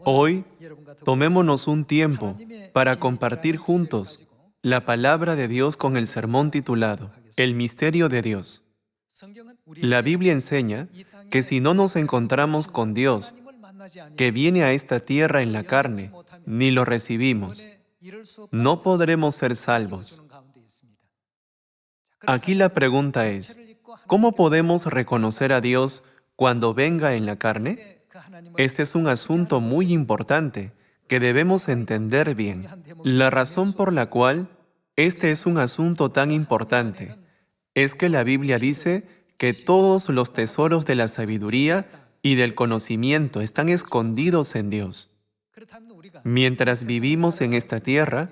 Hoy, tomémonos un tiempo para compartir juntos la palabra de Dios con el sermón titulado El misterio de Dios. La Biblia enseña que si no nos encontramos con Dios, que viene a esta tierra en la carne, ni lo recibimos, no podremos ser salvos. Aquí la pregunta es, ¿cómo podemos reconocer a Dios cuando venga en la carne? Este es un asunto muy importante que debemos entender bien. La razón por la cual este es un asunto tan importante es que la Biblia dice que todos los tesoros de la sabiduría y del conocimiento están escondidos en Dios. Mientras vivimos en esta tierra,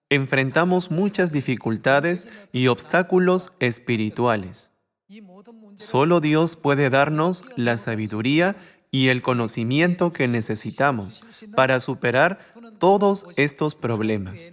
enfrentamos muchas dificultades y obstáculos espirituales. Solo Dios puede darnos la sabiduría y el conocimiento que necesitamos para superar todos estos problemas.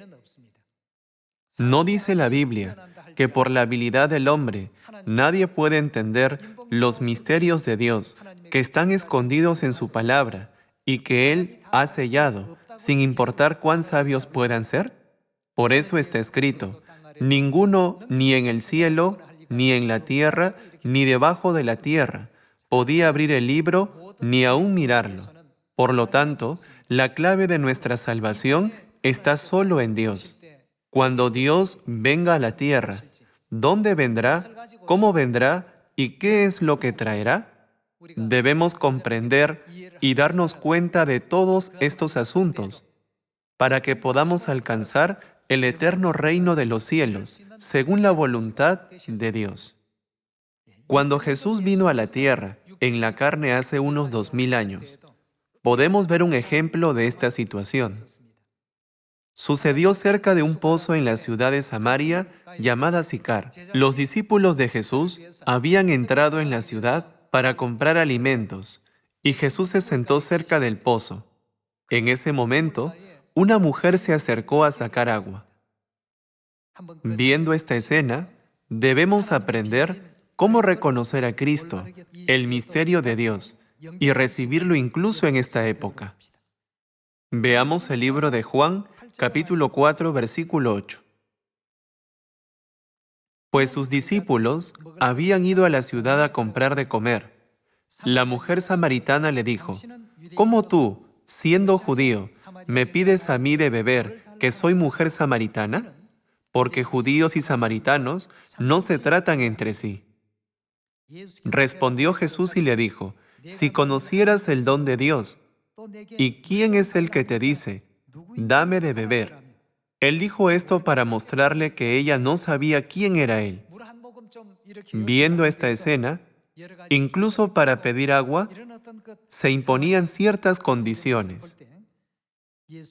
¿No dice la Biblia que por la habilidad del hombre nadie puede entender los misterios de Dios que están escondidos en su palabra y que Él ha sellado, sin importar cuán sabios puedan ser? Por eso está escrito, ninguno ni en el cielo, ni en la tierra, ni debajo de la tierra, podía abrir el libro ni aún mirarlo. Por lo tanto, la clave de nuestra salvación está solo en Dios. Cuando Dios venga a la tierra, ¿dónde vendrá? ¿Cómo vendrá? ¿Y qué es lo que traerá? Debemos comprender y darnos cuenta de todos estos asuntos para que podamos alcanzar el eterno reino de los cielos, según la voluntad de Dios. Cuando Jesús vino a la tierra, en la carne hace unos 2000 años, podemos ver un ejemplo de esta situación. Sucedió cerca de un pozo en la ciudad de Samaria llamada Sicar. Los discípulos de Jesús habían entrado en la ciudad para comprar alimentos, y Jesús se sentó cerca del pozo. En ese momento, una mujer se acercó a sacar agua. Viendo esta escena, debemos aprender cómo reconocer a Cristo, el misterio de Dios, y recibirlo incluso en esta época. Veamos el libro de Juan, capítulo 4, versículo 8. Pues sus discípulos habían ido a la ciudad a comprar de comer. La mujer samaritana le dijo, ¿cómo tú, siendo judío, me pides a mí de beber, que soy mujer samaritana? Porque judíos y samaritanos no se tratan entre sí. Respondió Jesús y le dijo, si conocieras el don de Dios, ¿y quién es el que te dice, dame de beber? Él dijo esto para mostrarle que ella no sabía quién era él. Viendo esta escena, incluso para pedir agua, se imponían ciertas condiciones.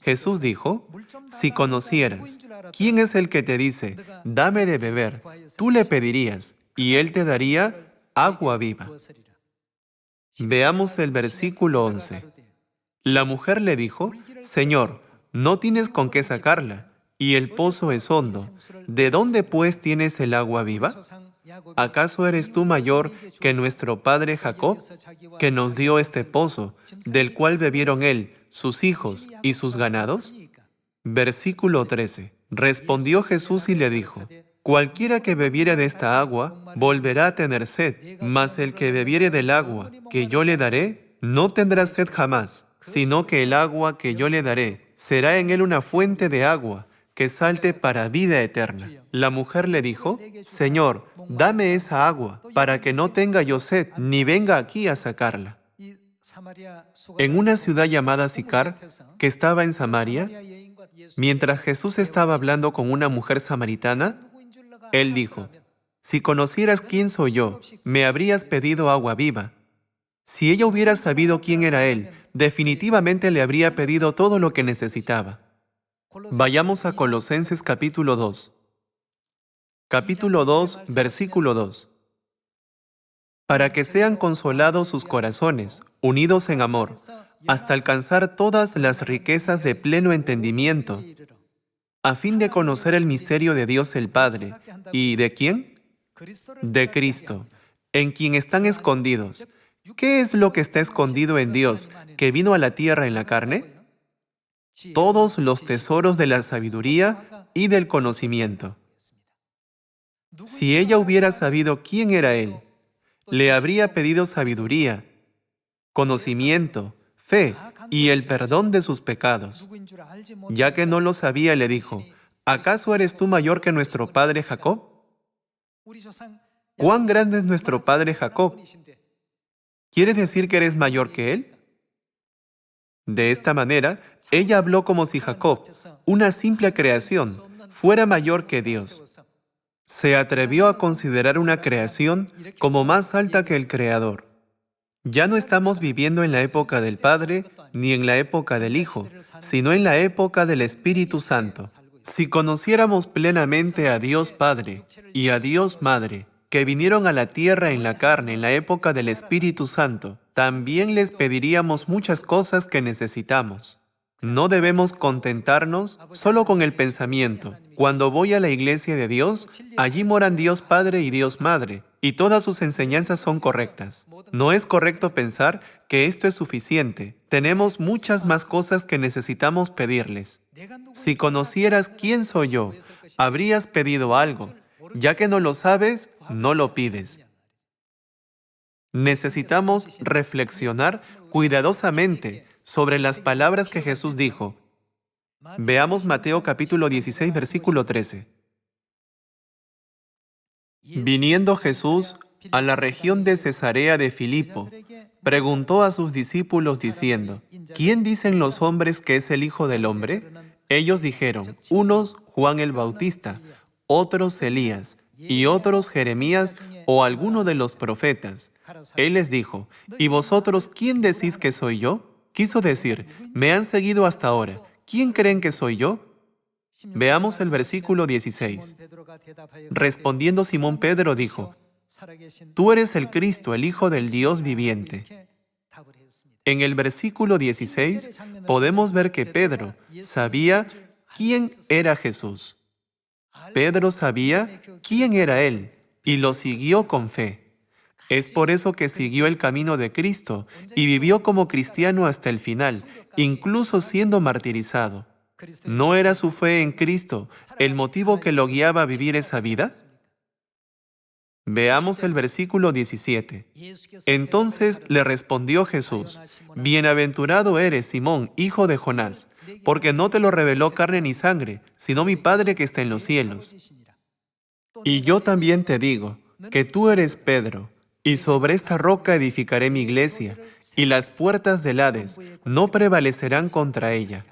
Jesús dijo, si conocieras, ¿quién es el que te dice, dame de beber? Tú le pedirías, y él te daría agua viva. Veamos el versículo 11. La mujer le dijo, Señor, no tienes con qué sacarla, y el pozo es hondo. ¿De dónde pues tienes el agua viva? ¿Acaso eres tú mayor que nuestro padre Jacob, que nos dio este pozo, del cual bebieron él, sus hijos y sus ganados? Versículo 13. Respondió Jesús y le dijo, cualquiera que bebiere de esta agua, volverá a tener sed, mas el que bebiere del agua que yo le daré, no tendrá sed jamás, sino que el agua que yo le daré será en él una fuente de agua que salte para vida eterna. La mujer le dijo, Señor, dame esa agua, para que no tenga yo sed, ni venga aquí a sacarla. En una ciudad llamada Sicar, que estaba en Samaria, mientras Jesús estaba hablando con una mujer samaritana, Él dijo, si conocieras quién soy yo, me habrías pedido agua viva. Si ella hubiera sabido quién era Él, definitivamente le habría pedido todo lo que necesitaba. Vayamos a Colosenses capítulo 2. Capítulo 2, versículo 2. Para que sean consolados sus corazones, unidos en amor, hasta alcanzar todas las riquezas de pleno entendimiento, a fin de conocer el misterio de Dios el Padre. ¿Y de quién? De Cristo, en quien están escondidos ¿Qué es lo que está escondido en Dios, que vino a la tierra en la carne? Todos los tesoros de la sabiduría y del conocimiento. Si ella hubiera sabido quién era Él, le habría pedido sabiduría, conocimiento, fe y el perdón de sus pecados. Ya que no lo sabía, le dijo, ¿acaso eres tú mayor que nuestro padre Jacob? ¿Cuán grande es nuestro padre Jacob? ¿Quieres decir que eres mayor que él? De esta manera, ella habló como si Jacob, una simple creación, fuera mayor que Dios. Se atrevió a considerar una creación como más alta que el Creador. Ya no estamos viviendo en la época del Padre ni en la época del Hijo, sino en la época del Espíritu Santo. Si conociéramos plenamente a Dios Padre y a Dios Madre, que vinieron a la tierra en la carne en la época del Espíritu Santo, también les pediríamos muchas cosas que necesitamos. No debemos contentarnos solo con el pensamiento. Cuando voy a la iglesia de Dios, allí moran Dios Padre y Dios Madre, y todas sus enseñanzas son correctas. No es correcto pensar que esto es suficiente. Tenemos muchas más cosas que necesitamos pedirles. Si conocieras quién soy yo, habrías pedido algo. Ya que no lo sabes, no lo pides. Necesitamos reflexionar cuidadosamente sobre las palabras que Jesús dijo. Veamos Mateo capítulo 16, versículo 13. Viniendo Jesús a la región de Cesarea de Filipo, preguntó a sus discípulos diciendo, ¿quién dicen los hombres que es el Hijo del Hombre? Ellos dijeron, unos Juan el Bautista, otros Elías, y otros Jeremías o alguno de los profetas. Él les dijo, ¿y vosotros quién decís que soy yo? Quiso decir, me han seguido hasta ahora. ¿Quién creen que soy yo? Veamos el versículo 16. Respondiendo Simón Pedro dijo, tú eres el Cristo, el Hijo del Dios viviente. En el versículo 16 podemos ver que Pedro sabía quién era Jesús. Pedro sabía quién era Él y lo siguió con fe. Es por eso que siguió el camino de Cristo y vivió como cristiano hasta el final, incluso siendo martirizado. ¿No era su fe en Cristo el motivo que lo guiaba a vivir esa vida? Veamos el versículo 17. Entonces le respondió Jesús, bienaventurado eres, Simón, hijo de Jonás, porque no te lo reveló carne ni sangre, sino mi Padre que está en los cielos. Y yo también te digo, que tú eres Pedro, y sobre esta roca edificaré mi iglesia, y las puertas del Hades no prevalecerán contra ella.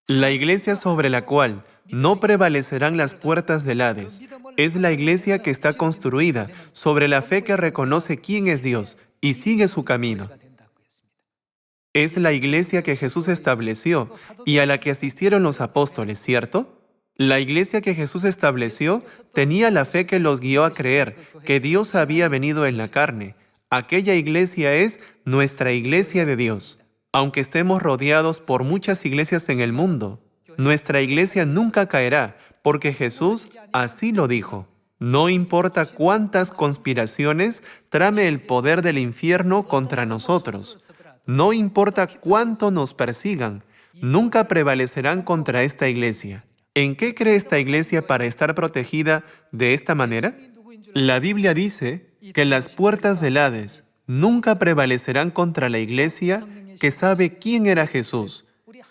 La iglesia sobre la cual no prevalecerán las puertas del Hades es la iglesia que está construida sobre la fe que reconoce quién es Dios y sigue su camino. Es la iglesia que Jesús estableció y a la que asistieron los apóstoles, ¿cierto? La iglesia que Jesús estableció tenía la fe que los guió a creer que Dios había venido en la carne. Aquella iglesia es nuestra iglesia de Dios. Aunque estemos rodeados por muchas iglesias en el mundo, nuestra iglesia nunca caerá, porque Jesús así lo dijo. No importa cuántas conspiraciones trame el poder del infierno contra nosotros. No importa cuánto nos persigan, nunca prevalecerán contra esta iglesia. ¿En qué cree esta iglesia para estar protegida de esta manera? La Biblia dice que las puertas del Hades nunca prevalecerán contra la iglesia que sabe quién era Jesús,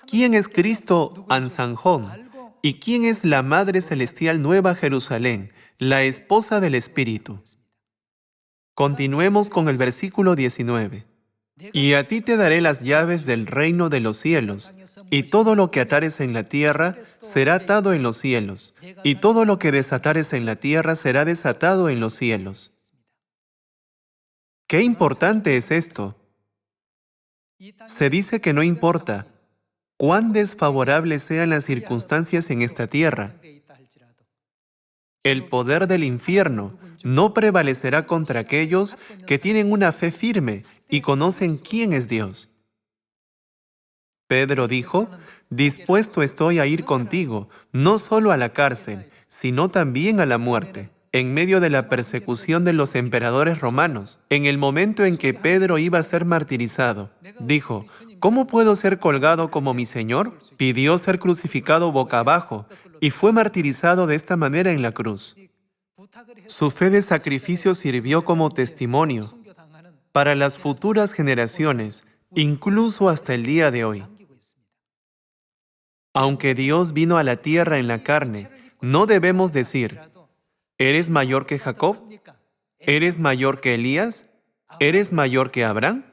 quién es Cristo Ansanjón y quién es la Madre Celestial Nueva Jerusalén, la esposa del Espíritu. Continuemos con el versículo 19. Y a ti te daré las llaves del reino de los cielos, y todo lo que atares en la tierra será atado en los cielos, y todo lo que desatares en la tierra será desatado en los cielos. ¡Qué importante es esto! Se dice que no importa cuán desfavorables sean las circunstancias en esta tierra, el poder del infierno no prevalecerá contra aquellos que tienen una fe firme y conocen quién es Dios. Pedro dijo, dispuesto estoy a ir contigo, no solo a la cárcel, sino también a la muerte. en medio de la persecución de los emperadores romanos. En el momento en que Pedro iba a ser martirizado, dijo, ¿cómo puedo ser colgado como mi Señor? Pidió ser crucificado boca abajo y fue martirizado de esta manera en la cruz. Su fe de sacrificio sirvió como testimonio para las futuras generaciones, incluso hasta el día de hoy. Aunque Dios vino a la tierra en la carne, no debemos decir, ¿eres mayor que Jacob? ¿Eres mayor que Elías? ¿Eres mayor que Abraham?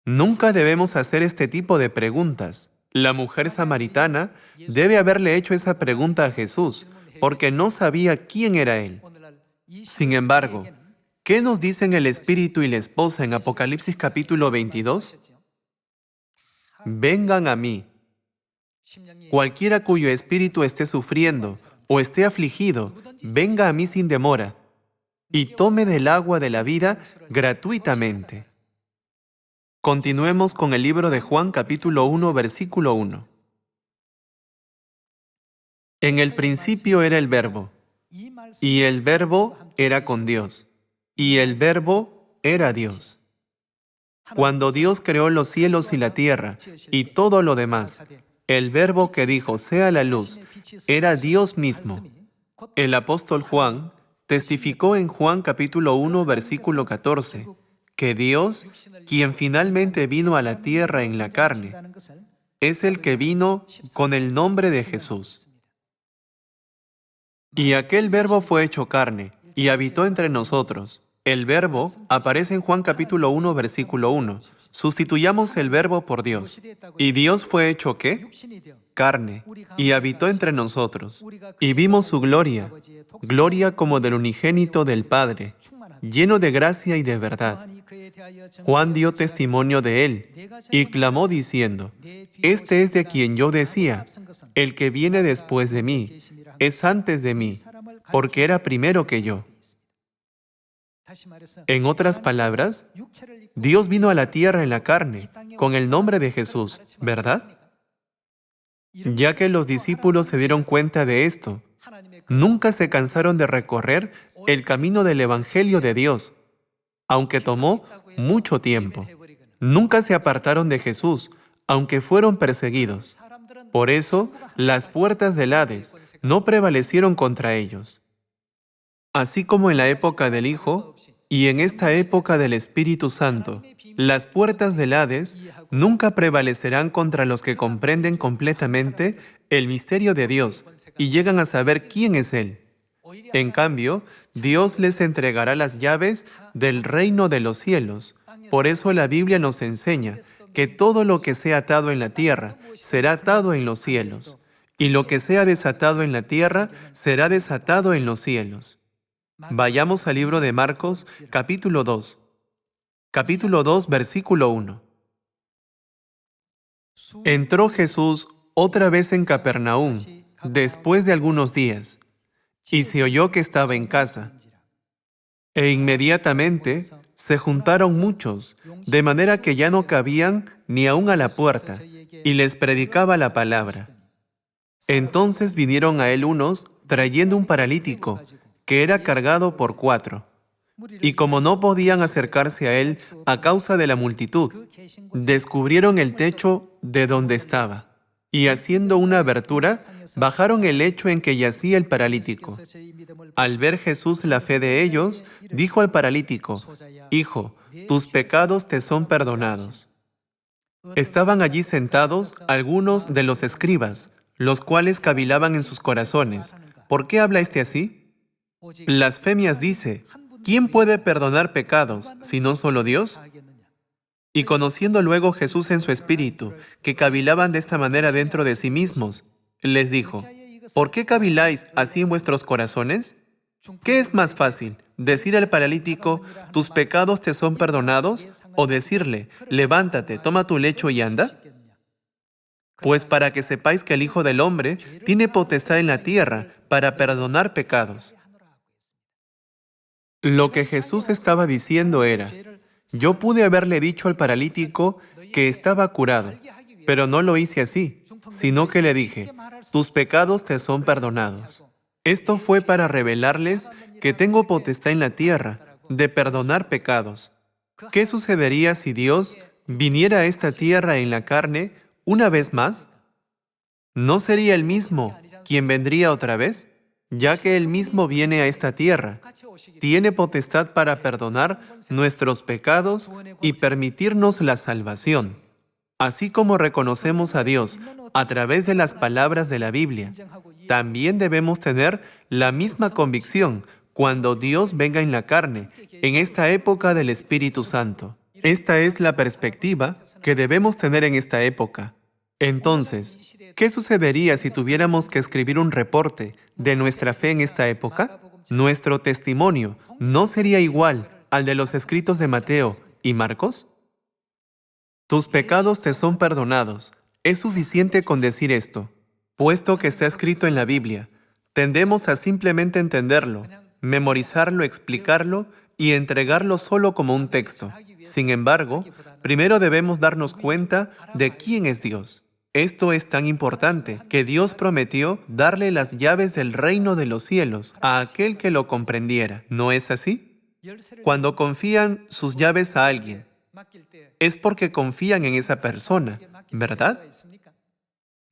Nunca debemos hacer este tipo de preguntas. La mujer samaritana debe haberle hecho esa pregunta a Jesús, porque no sabía quién era Él. Sin embargo, ¿qué nos dicen el Espíritu y la esposa en Apocalipsis capítulo 22? Vengan a mí. Cualquiera cuyo espíritu esté sufriendo o esté afligido, venga a mí sin demora y tome del agua de la vida gratuitamente. Continuemos con el libro de Juan capítulo 1, versículo 1. En el principio era el Verbo, y el Verbo era con Dios, y el Verbo era Dios. Cuando Dios creó los cielos y la tierra y todo lo demás, el Verbo que dijo, sea la luz, era Dios mismo. El apóstol Juan testificó en Juan capítulo 1, versículo 14, que Dios, quien finalmente vino a la tierra en la carne, es el que vino con el nombre de Jesús. Y aquel Verbo fue hecho carne y habitó entre nosotros. El Verbo aparece en Juan capítulo 1, versículo 1. Sustituyamos el Verbo por Dios. ¿Y Dios fue hecho qué? Carne, y habitó entre nosotros. Y vimos su gloria, gloria como del unigénito del Padre, lleno de gracia y de verdad. Juan dio testimonio de él, y clamó diciendo, este es de quien yo decía, el que viene después de mí, es antes de mí, porque era primero que yo. En otras palabras, Dios vino a la tierra en la carne, con el nombre de Jesús, ¿verdad? Ya que los discípulos se dieron cuenta de esto, nunca se cansaron de recorrer el camino del Evangelio de Dios, aunque tomó mucho tiempo. Nunca se apartaron de Jesús, aunque fueron perseguidos. Por eso, las puertas del Hades no prevalecieron contra ellos. Así como en la época del Hijo y en esta época del Espíritu Santo, las puertas del Hades nunca prevalecerán contra los que comprenden completamente el misterio de Dios y llegan a saber quién es Él. En cambio, Dios les entregará las llaves del reino de los cielos. Por eso la Biblia nos enseña que todo lo que sea atado en la tierra será atado en los cielos, y lo que sea desatado en la tierra será desatado en los cielos. Vayamos al libro de Marcos, capítulo 2. Capítulo 2, versículo 1. Entró Jesús otra vez en Capernaum, después de algunos días, y se oyó que estaba en casa. E inmediatamente se juntaron muchos, de manera que ya no cabían ni aun a la puerta, y les predicaba la palabra. Entonces vinieron a él unos, trayendo un paralítico, que era cargado por 4. Y como no podían acercarse a él a causa de la multitud, descubrieron el techo de donde estaba, y haciendo una abertura, bajaron el lecho en que yacía el paralítico. Al ver Jesús la fe de ellos, dijo al paralítico, «Hijo, tus pecados te son perdonados». Estaban allí sentados algunos de los escribas, los cuales cavilaban en sus corazones, ¿por qué habla este así? Blasfemias dice, ¿quién puede perdonar pecados, sino solo Dios? Y conociendo luego Jesús en su espíritu, que cavilaban de esta manera dentro de sí mismos, les dijo, ¿por qué caviláis así en vuestros corazones? ¿Qué es más fácil, decir al paralítico, tus pecados te son perdonados, o decirle, levántate, toma tu lecho y anda? Pues para que sepáis que el Hijo del Hombre tiene potestad en la tierra para perdonar pecados. Lo que Jesús estaba diciendo era, yo pude haberle dicho al paralítico que estaba curado, pero no lo hice así, sino que le dije, tus pecados te son perdonados. Esto fue para revelarles que tengo potestad en la tierra de perdonar pecados. ¿Qué sucedería si Dios viniera a esta tierra en la carne una vez más? ¿No sería Él mismo quien vendría otra vez? Ya que Él mismo viene a esta tierra, tiene potestad para perdonar nuestros pecados y permitirnos la salvación. Así como reconocemos a Dios a través de las palabras de la Biblia, también debemos tener la misma convicción cuando Dios venga en la carne, en esta época del Espíritu Santo. Esta es la perspectiva que debemos tener en esta época. Entonces, ¿qué sucedería si tuviéramos que escribir un reporte de nuestra fe en esta época? ¿Nuestro testimonio no sería igual al de los escritos de Mateo y Marcos? Tus pecados te son perdonados. Es suficiente con decir esto. Puesto que está escrito en la Biblia, tendemos a simplemente entenderlo, memorizarlo, explicarlo y entregarlo solo como un texto. Sin embargo, primero debemos darnos cuenta de quién es Dios. Esto es tan importante que Dios prometió darle las llaves del reino de los cielos a aquel que lo comprendiera. ¿No es así? Cuando confían sus llaves a alguien, es porque confían en esa persona, ¿verdad?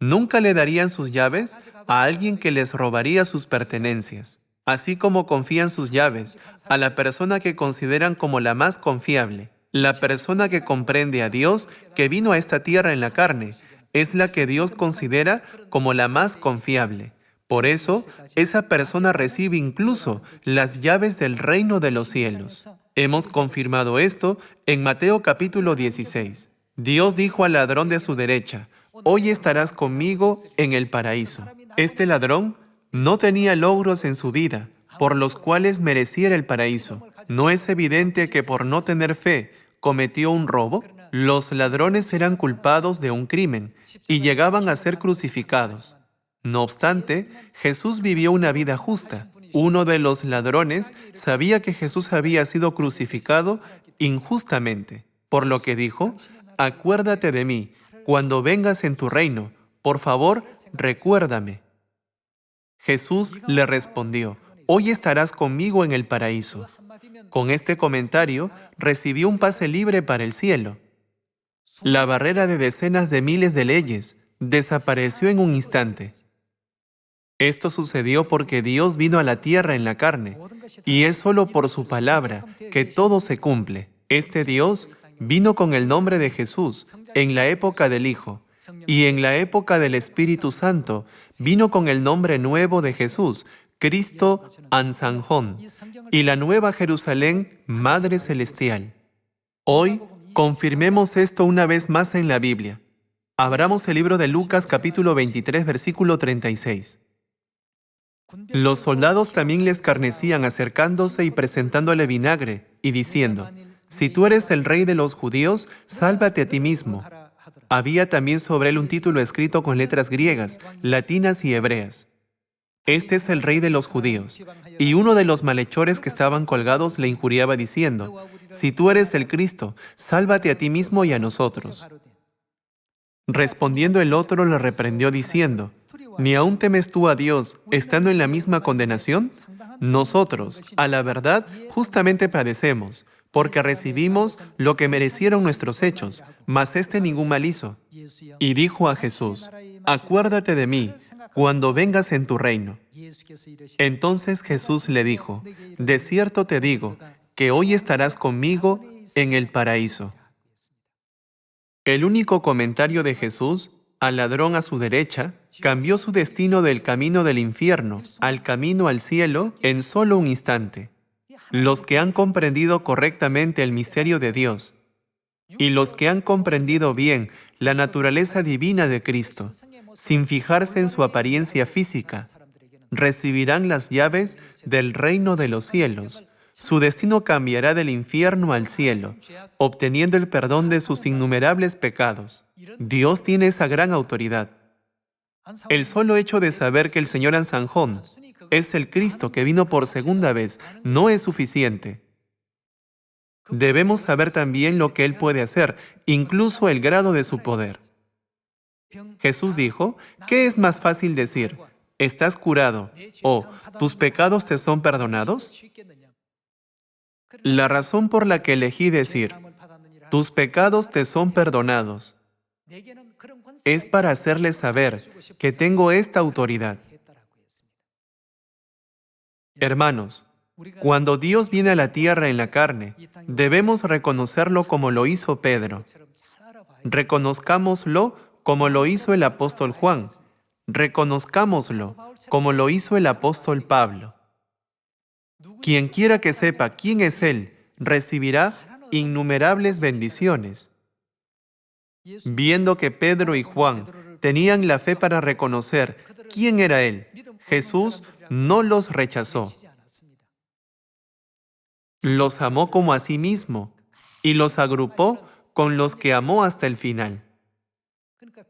Nunca le darían sus llaves a alguien que les robaría sus pertenencias, así como confían sus llaves a la persona que consideran como la más confiable. La persona que comprende a Dios, que vino a esta tierra en la carne, es la que Dios considera como la más confiable. Por eso, esa persona recibe incluso las llaves del reino de los cielos. Hemos confirmado esto en Mateo capítulo 16. Dios dijo al ladrón de su derecha: «Hoy estarás conmigo en el paraíso». Este ladrón no tenía logros en su vida, por los cuales mereciera el paraíso. ¿No es evidente que por no tener fe cometió un robo? Los ladrones eran culpados de un crimen y llegaban a ser crucificados. No obstante, Jesús vivió una vida justa. Uno de los ladrones sabía que Jesús había sido crucificado injustamente, por lo que dijo: «Acuérdate de mí cuando vengas en tu reino. Por favor, recuérdame». Jesús le respondió: «Hoy estarás conmigo en el paraíso». Con este comentario, recibió un pase libre para el cielo. La barrera de decenas de miles de leyes desapareció en un instante. Esto sucedió porque Dios vino a la tierra en la carne, y es solo por su palabra que todo se cumple. Este Dios vino con el nombre de Jesús en la época del Hijo, y en la época del Espíritu Santo vino con el nombre nuevo de Jesús, Cristo Ansanjón, y la Nueva Jerusalén, Madre Celestial. Hoy, confirmemos esto una vez más en la Biblia. Abramos el libro de Lucas capítulo 23, versículo 36. Los soldados también le escarnecían acercándose y presentándole vinagre, y diciendo: «Si tú eres el rey de los judíos, sálvate a ti mismo». Había también sobre él un título escrito con letras griegas, latinas y hebreas: «Este es el rey de los judíos». Y uno de los malhechores que estaban colgados le injuriaba diciendo: «Si tú eres el Cristo, sálvate a ti mismo y a nosotros». Respondiendo el otro le reprendió diciendo: «¿Ni aún temes tú a Dios, estando en la misma condenación? Nosotros, a la verdad, justamente padecemos, porque recibimos lo que merecieron nuestros hechos, mas éste ningún mal hizo». Y dijo a Jesús: «Acuérdate de mí cuando vengas en tu reino». Entonces Jesús le dijo: «De cierto te digo, que hoy estarás conmigo en el paraíso». El único comentario de Jesús al ladrón a su derecha cambió su destino del camino del infierno al camino al cielo en solo un instante. Los que han comprendido correctamente el misterio de Dios y los que han comprendido bien la naturaleza divina de Cristo, sin fijarse en su apariencia física, recibirán las llaves del reino de los cielos. Su destino cambiará del infierno al cielo, obteniendo el perdón de sus innumerables pecados. Dios tiene esa gran autoridad. El solo hecho de saber que el Señor Ansanjón es el Cristo que vino por segunda vez no es suficiente. Debemos saber también lo que Él puede hacer, incluso el grado de su poder. Jesús dijo: «¿Qué es más fácil decir? ¿estás curado? ¿O tus pecados te son perdonados? La razón por la que elegí decir, tus pecados te son perdonados, es para hacerles saber que tengo esta autoridad. Hermanos, cuando Dios viene a la tierra en la carne, debemos reconocerlo como lo hizo Pedro. Reconozcámoslo como lo hizo el apóstol Juan. Reconozcámoslo como lo hizo el apóstol Pablo. Quien quiera que sepa quién es Él, recibirá innumerables bendiciones. Viendo que Pedro y Juan tenían la fe para reconocer quién era Él, Jesús no los rechazó. Los amó como a sí mismo y los agrupó con los que amó hasta el final.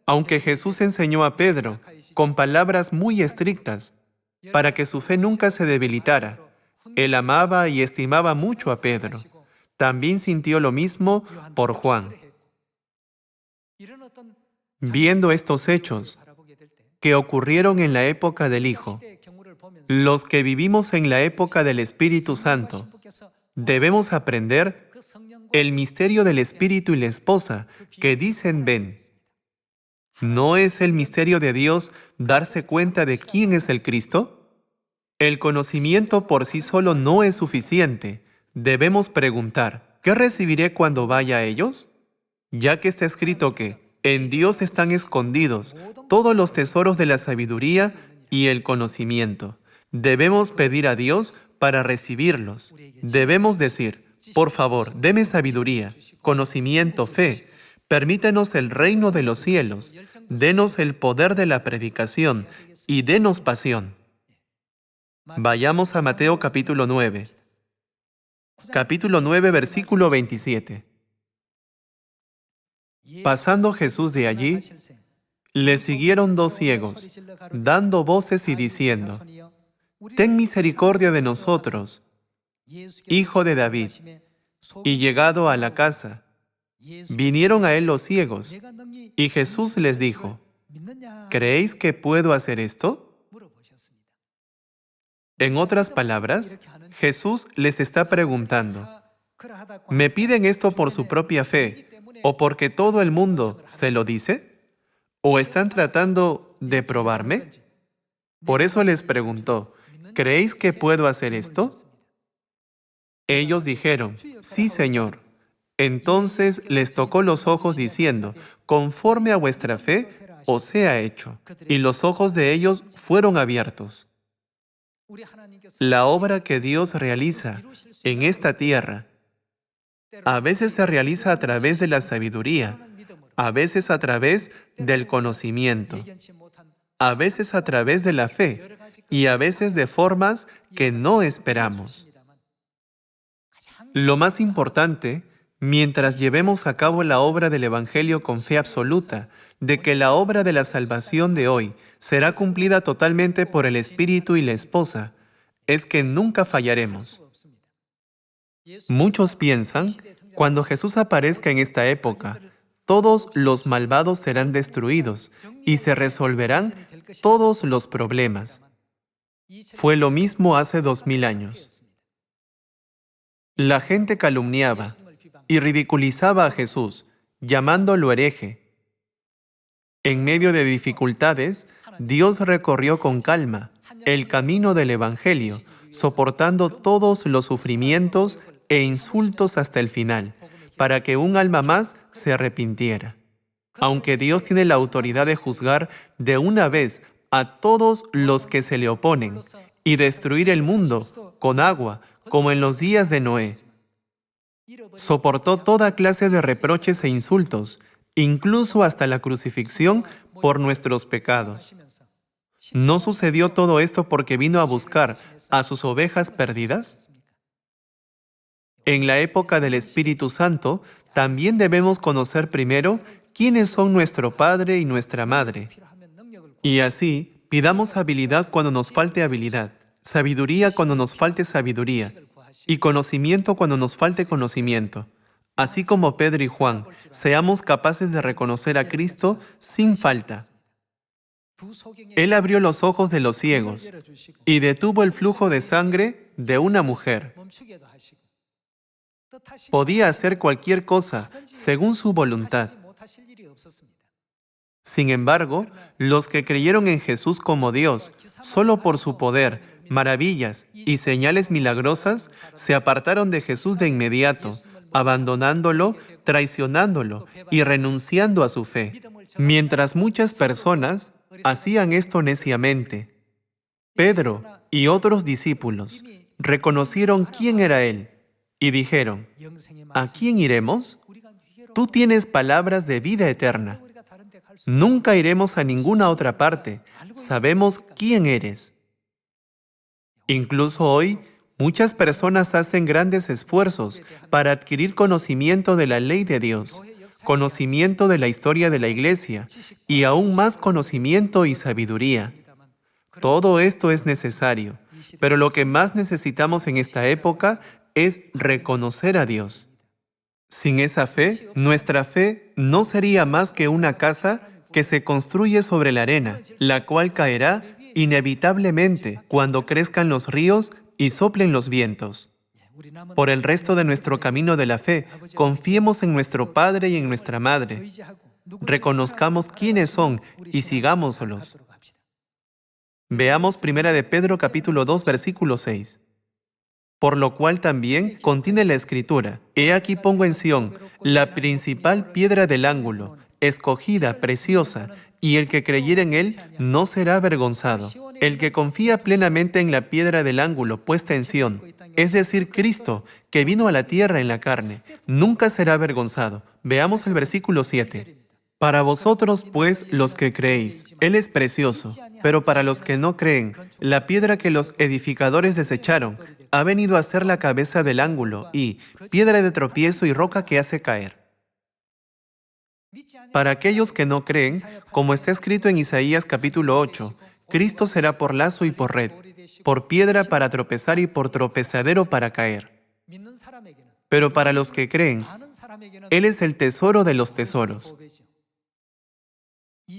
Aunque Jesús enseñó a Pedro con palabras muy estrictas para que su fe nunca se debilitara, Él amaba y estimaba mucho a Pedro. También sintió lo mismo por Juan. Viendo estos hechos que ocurrieron en la época del Hijo, los que vivimos en la época del Espíritu Santo, debemos aprender el misterio del Espíritu y la esposa que dicen ven. ¿No es el misterio de Dios darse cuenta de quién es el Cristo? El conocimiento por sí solo no es suficiente. Debemos preguntar, ¿qué recibiré cuando vaya a ellos? Ya que está escrito que en Dios están escondidos todos los tesoros de la sabiduría y el conocimiento. Debemos pedir a Dios para recibirlos. Debemos decir, por favor, deme sabiduría, conocimiento, fe. Permítenos el reino de los cielos. Denos el poder de la predicación y denos pasión. Vayamos a Mateo capítulo 9. Capítulo 9, versículo 27. Pasando Jesús de allí, le siguieron dos ciegos, dando voces y diciendo, «Ten misericordia de nosotros, Hijo de David». Y llegado a la casa, vinieron a él los ciegos, y Jesús les dijo, «¿Creéis que puedo hacer esto?». En otras palabras, Jesús les está preguntando, ¿me piden esto por su propia fe o porque todo el mundo se lo dice? ¿O están tratando de probarme? Por eso les preguntó, ¿creéis que puedo hacer esto? Ellos dijeron, sí, Señor. Entonces les tocó los ojos diciendo, conforme a vuestra fe os sea hecho. Y los ojos de ellos fueron abiertos. La obra que Dios realiza en esta tierra a veces se realiza a través de la sabiduría, a veces a través del conocimiento, a veces a través de la fe y a veces de formas que no esperamos. Lo más importante, mientras llevemos a cabo la obra del Evangelio con fe absoluta, de que la obra de la salvación de hoy será cumplida totalmente por el Espíritu y la esposa, es que nunca fallaremos. Muchos piensan, cuando Jesús aparezca en esta época, todos los malvados serán destruidos y se resolverán todos los problemas. Fue lo mismo hace 2000 años. La gente calumniaba y ridiculizaba a Jesús, llamándolo hereje. En medio de dificultades, Dios recorrió con calma el camino del Evangelio, soportando todos los sufrimientos e insultos hasta el final, para que un alma más se arrepintiera. Aunque Dios tiene la autoridad de juzgar de una vez a todos los que se le oponen y destruir el mundo con agua, como en los días de Noé, soportó toda clase de reproches e insultos, incluso hasta la crucifixión por nuestros pecados. ¿No sucedió todo esto porque vino a buscar a sus ovejas perdidas? En la época del Espíritu Santo, también debemos conocer primero quiénes son nuestro Padre y nuestra Madre. Y así, pidamos habilidad cuando nos falte habilidad, sabiduría cuando nos falte sabiduría, y conocimiento cuando nos falte conocimiento. Así como Pedro y Juan, seamos capaces de reconocer a Cristo sin falta. Él abrió los ojos de los ciegos y detuvo el flujo de sangre de una mujer. Podía hacer cualquier cosa según su voluntad. Sin embargo, los que creyeron en Jesús como Dios, solo por su poder, maravillas y señales milagrosas, se apartaron de Jesús de inmediato, abandonándolo, traicionándolo y renunciando a su fe. Mientras muchas personas hacían esto neciamente, Pedro y otros discípulos reconocieron quién era Él y dijeron: ¿a quién iremos? Tú tienes palabras de vida eterna. Nunca iremos a ninguna otra parte. Sabemos quién eres. Incluso hoy, muchas personas hacen grandes esfuerzos para adquirir conocimiento de la ley de Dios, conocimiento de la historia de la Iglesia y aún más conocimiento y sabiduría. Todo esto es necesario, pero lo que más necesitamos en esta época es reconocer a Dios. Sin esa fe, nuestra fe no sería más que una casa que se construye sobre la arena, la cual caerá inevitablemente cuando crezcan los ríos y soplen los vientos. Por el resto de nuestro camino de la fe, confiemos en nuestro Padre y en nuestra Madre. Reconozcamos quiénes son y sigámoslos. Veamos 1 de Pedro capítulo 2, versículo 6. Por lo cual también contiene la Escritura: He aquí pongo en Sión la principal piedra del ángulo, escogida, preciosa, y el que creyere en él no será avergonzado. El que confía plenamente en la piedra del ángulo puesta en Sión, es decir, Cristo, que vino a la tierra en la carne, nunca será avergonzado. Veamos el versículo 7. Para vosotros, pues, los que creéis, Él es precioso, pero para los que no creen, la piedra que los edificadores desecharon ha venido a ser la cabeza del ángulo y piedra de tropiezo y roca que hace caer. Para aquellos que no creen, como está escrito en Isaías capítulo 8, Cristo será por lazo y por red, por piedra para tropezar y por tropezadero para caer. Pero para los que creen, Él es el tesoro de los tesoros.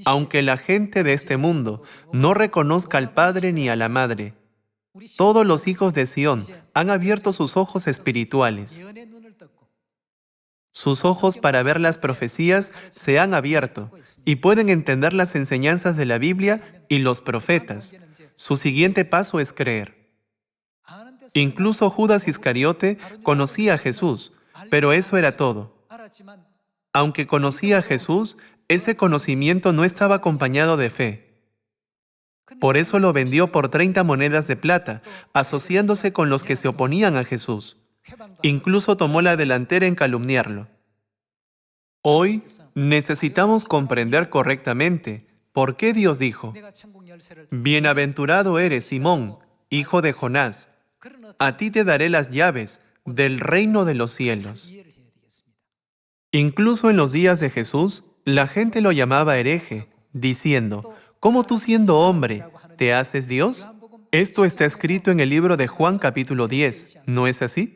Aunque la gente de este mundo no reconozca al Padre ni a la Madre, todos los hijos de Sión han abierto sus ojos espirituales. Sus ojos para ver las profecías se han abierto y pueden entender las enseñanzas de la Biblia y los profetas. Su siguiente paso es creer. Incluso Judas Iscariote conocía a Jesús, pero eso era todo. Aunque conocía a Jesús, ese conocimiento no estaba acompañado de fe. Por eso lo vendió por 30 monedas de plata, asociándose con los que se oponían a Jesús. Incluso tomó la delantera en calumniarlo. Hoy necesitamos comprender correctamente por qué Dios dijo: Bienaventurado eres, Simón, hijo de Jonás. A ti te daré las llaves del reino de los cielos. Incluso en los días de Jesús, la gente lo llamaba hereje, diciendo: ¿Cómo tú siendo hombre, te haces Dios? Esto está escrito en el libro de Juan capítulo 10, ¿no es así?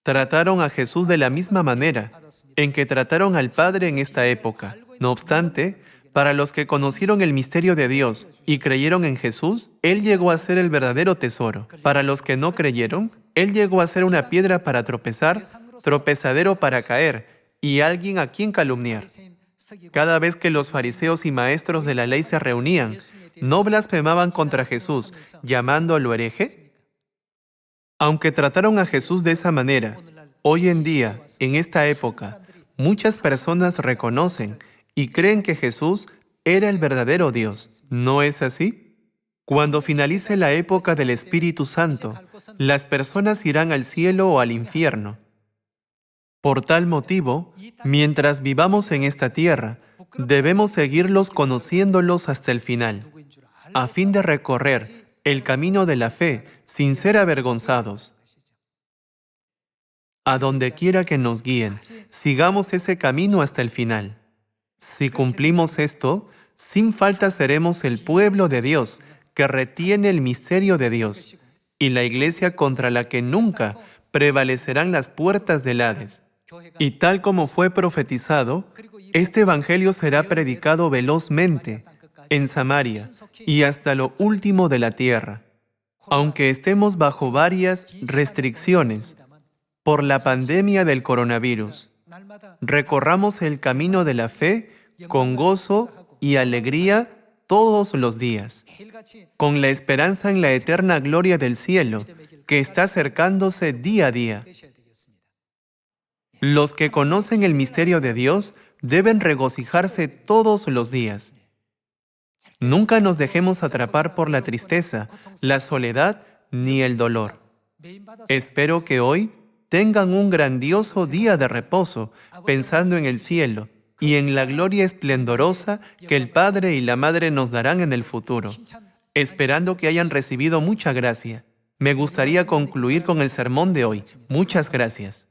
Trataron a Jesús de la misma manera en que trataron al Padre en esta época. No obstante, para los que conocieron el misterio de Dios y creyeron en Jesús, Él llegó a ser el verdadero tesoro. Para los que no creyeron, Él llegó a ser una piedra para tropezar, tropezadero para caer y alguien a quien calumniar. Cada vez que los fariseos y maestros de la ley se reunían, ¿no blasfemaban contra Jesús, llamándolo hereje? Aunque trataron a Jesús de esa manera, hoy en día, en esta época, muchas personas reconocen y creen que Jesús era el verdadero Dios. ¿No es así? Cuando finalice la época del Espíritu Santo, las personas irán al cielo o al infierno. Por tal motivo, mientras vivamos en esta tierra, debemos seguirlos conociéndolos hasta el final, a fin de recorrer el camino de la fe sin ser avergonzados. A donde quiera que nos guíen, sigamos ese camino hasta el final. Si cumplimos esto, sin falta seremos el pueblo de Dios que retiene el misterio de Dios y la iglesia contra la que nunca prevalecerán las puertas del Hades. Y tal como fue profetizado, este evangelio será predicado velozmente en Samaria y hasta lo último de la tierra. Aunque estemos bajo varias restricciones por la pandemia del coronavirus, recorramos el camino de la fe con gozo y alegría todos los días, con la esperanza en la eterna gloria del cielo, que está acercándose día a día. Los que conocen el misterio de Dios deben regocijarse todos los días. Nunca nos dejemos atrapar por la tristeza, la soledad ni el dolor. Espero que hoy tengan un grandioso día de reposo, pensando en el cielo y en la gloria esplendorosa que el Padre y la Madre nos darán en el futuro. Esperando que hayan recibido mucha gracia, me gustaría concluir con el sermón de hoy. Muchas gracias.